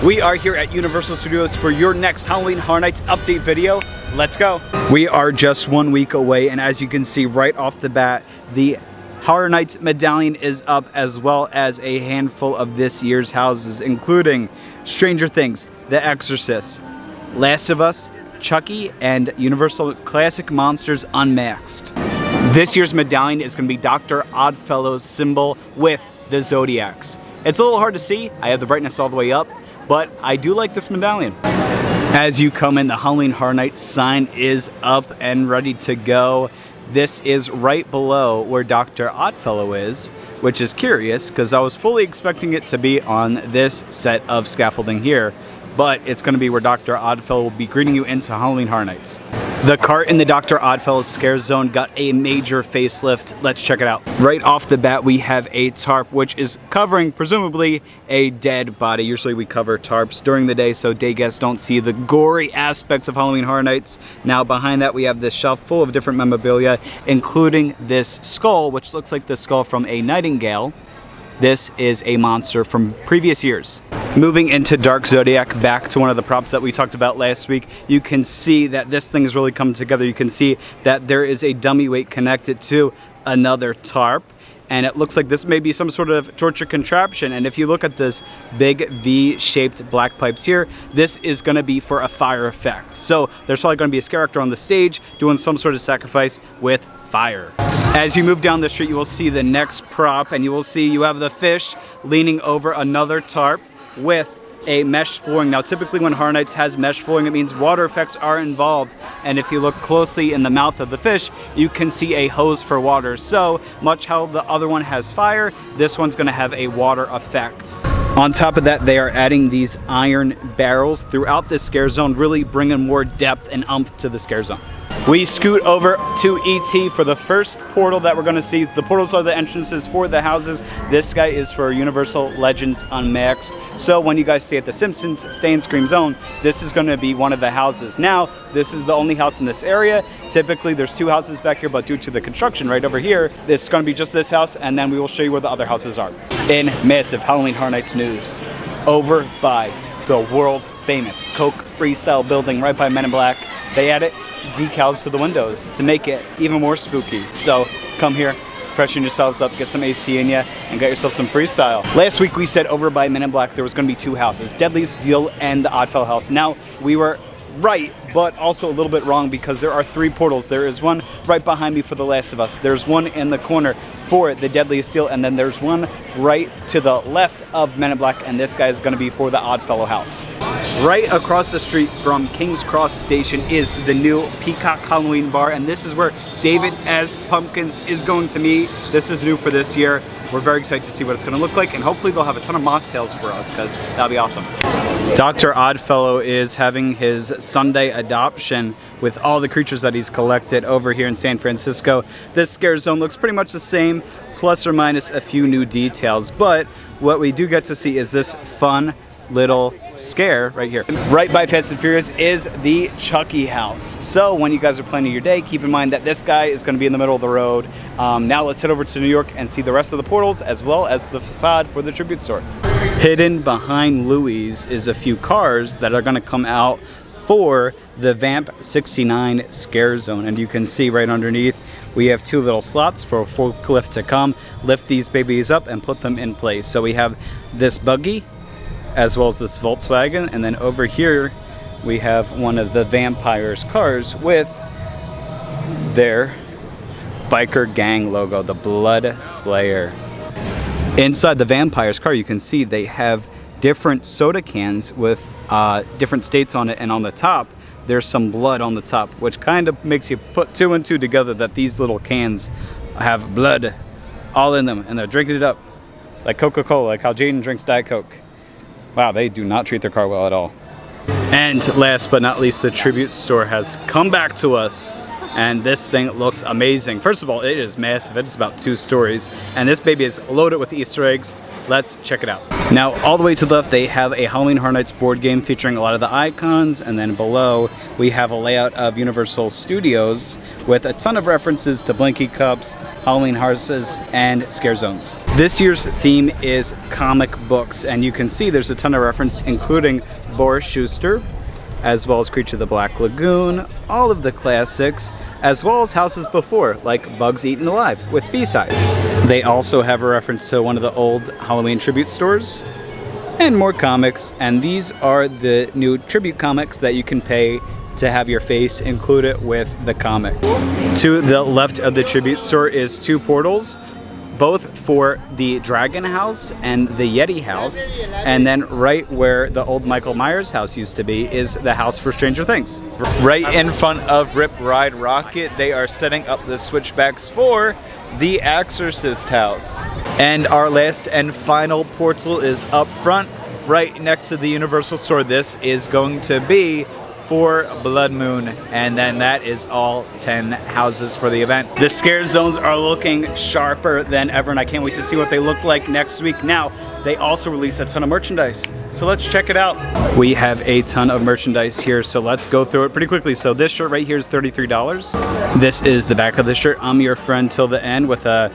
We are here at Universal Studios for your next Halloween Horror Nights update video. Let's go. We are just 1 week away, and as you can see right off the bat, the Horror Nights medallion is up, as well as a handful of this year's houses, including Stranger Things, The Exorcist, Last of Us, Chucky, and Universal Classic Monsters Unmasked. This year's medallion is going to be Dr. Oddfellow's symbol with the Zodiacs. It's a little hard to see. I have the brightness all the way up, but I do like this medallion. As you come in, the Halloween Horror Nights sign is up and ready to go. This is right below where Dr. Oddfellow is, which is curious because I was fully expecting it to be on this set of scaffolding here, but it's going to be where Dr. Oddfellow will be greeting you into Halloween Horror Nights. The cart in the Dr. Oddfellow Scare Zone got a major facelift. Let's check it out. Right off the bat, we have a tarp, which is covering, presumably, a dead body. Usually we cover tarps during the day so day guests don't see the gory aspects of Halloween Horror Nights. Now behind that, we have this shelf full of different memorabilia, including this skull, which looks like the skull from a nightingale. This is a monster from previous years. Moving into Dark Zodiac, back to one of the props that we talked about last week, you can see that this thing is really coming together. You can see that there is a dummy weight connected to another tarp, and it looks like this may be some sort of torture contraption. And if you look at this big V-shaped black pipes here, this is going to be for a fire effect. So there's probably going to be a scare actor on the stage doing some sort of sacrifice with fire. As you move down the street, you will see the next prop, and you will see you have the fish leaning over another tarp with a mesh flooring. Now typically when Horror Nights has mesh flooring, it means water effects are involved, and if you look closely in the mouth of the fish, you can see a hose for water. So much how the other one has fire, this one's going to have a water effect. On top of that, they are adding these iron barrels throughout this scare zone, really bringing more depth and oomph to the scare zone. We scoot over to ET for the first portal that we're going to see. The portals are the entrances for the houses. This guy is for Universal Legends Unmasked. So when you guys stay at the Simpsons Stay and Scream Zone, this is going to be one of the houses. Now, this is the only house in this area. Typically, there's 2 houses back here, but due to the construction right over here, it's going to be just this house, and then we will show you where the other houses are. In massive Halloween Horror Nights news, over by the world-famous Coke Freestyle building right by Men in Black, they added decals to the windows to make it even more spooky. So come here, freshen yourselves up, get some AC in you, and get yourself some freestyle. Last week we said over by Men in Black there was going to be 2 houses, Deadly's Deal and the Oddfell house. Now we were right, but also a little bit wrong because there are 3 portals. There is one right behind me for The Last of Us. There's one in the corner for the Deadliest Deal, and then there's one right to the left of Men in Black, and this guy is going to be for the Oddfellow house. Right across the street from King's Cross Station is the new Peacock Halloween Bar, and this is where David as Pumpkins is going to meet. This is new for this year. We're very excited to see what it's going to look like, and hopefully they'll have a ton of mocktails for us because that'll be awesome. Dr. Oddfellow is having his Sunday adoption with all the creatures that he's collected over here in San Francisco. This scare zone looks pretty much the same, plus or minus a few new details, but what we do get to see is this fun little scare right here. Right by Fast and Furious is the Chucky house. So when you guys are planning your day, keep in mind that this guy is going to be in the middle of the road. Now let's head over to New York and see the rest of the portals as well as the facade for the tribute store. Hidden behind Louis is a few cars that are going to come out for the Vamp 69 scare zone, and you can see right underneath we have 2 little slots for a forklift to come lift these babies up and put them in place. So we have this buggy as well as this Volkswagen, and then over here we have one of the vampires cars with their biker gang logo, the Blood Slayer. Inside the vampires car you can see they have different soda cans with different states on it, and on the top there's some blood on the top, which kind of makes you put 2 and 2 together that these little cans have blood all in them, and they're drinking it up like Coca-Cola, like how Jaden drinks Diet Coke. Wow, they do not treat their car well at all. And last but not least, the tribute store has come back to us, and this thing looks amazing. First of all, it is massive. It's about 2 stories, and this baby is loaded with Easter eggs. Let's check it out. Now, all the way to the left, they have a Halloween Horror Nights board game featuring a lot of the icons, and then below, we have a layout of Universal Studios with a ton of references to Blinky Cups, Halloween Horses, and Scare Zones. This year's theme is comic books, and you can see there's a ton of reference, including Boris Schuster, as well as Creature of the Black Lagoon, all of the classics, as well as houses before, like Bugs Eaten Alive with B-Side. They also have a reference to one of the old Halloween tribute stores, and more comics, and these are the new tribute comics that you can pay to have your face included with the comic. To the left of the tribute store is two portals, both for the Dragon House and the Yeti House, and then right where the old Michael Myers house used to be is the house for Stranger Things. Right in front of Rip Ride Rocket, they are setting up the switchbacks for the Exorcist house. And our last and final portal is up front, right next to the Universal store. This is going to be for Blood Moon, and then that is all 10 houses for the event. The scare zones are looking sharper than ever, and I can't wait to see what they look like next week. Now, they also release a ton of merchandise, so let's check it out. We have a ton of merchandise here, so let's go through it pretty quickly. So this shirt right here is $33. This is the back of the shirt. I'm your friend till the end, with a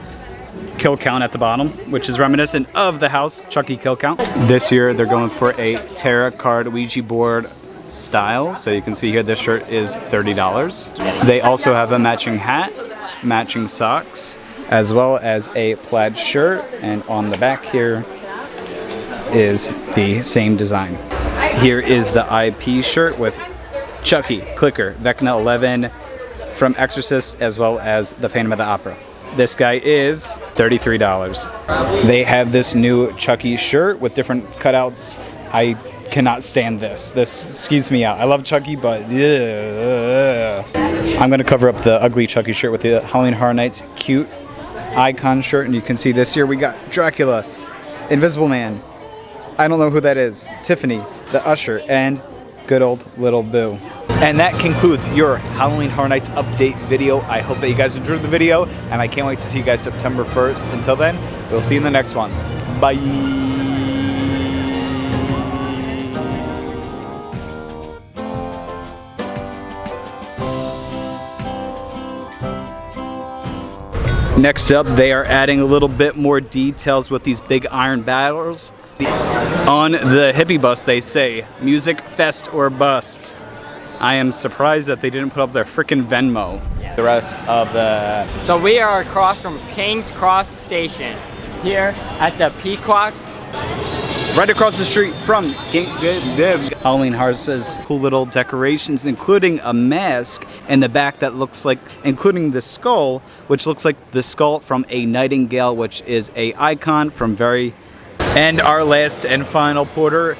kill count at the bottom, which is reminiscent of the house, Chucky kill count. This year, they're going for a tarot card Ouija board style, so you can see here this shirt is $30. They also have a matching hat, matching socks, as well as a plaid shirt, and on the back here is the same design. Here is the IP shirt with Chucky, Clicker, Vecna 11 from Exorcist, as well as the Phantom of the Opera. This guy is $33. They have this new Chucky shirt with different cutouts. I cannot stand this. This skeeves me out. I love Chucky, but I'm gonna cover up the ugly Chucky shirt with the Halloween Horror Nights cute icon shirt, and you can see this year we got Dracula, Invisible Man, I don't know who that is, Tiffany, the Usher, and good old Little Boo. And that concludes your Halloween Horror Nights update video. I hope that you guys enjoyed the video, and I can't wait to see you guys September 1st. Until then, we'll see you in the next one. Bye. Next up, they are adding a little bit more details with these big iron barrels. On the Hippie Bus, they say, music fest or bust. I am surprised that they didn't put up their frickin' Venmo. The rest of the... So we are across from King's Cross Station, here at the Pequot. Right across the street from Halloween Horses. Cool little decorations, including a mask in the back that looks like, including the skull, which looks like the skull from a nightingale, which is a icon from very... And our last and final porter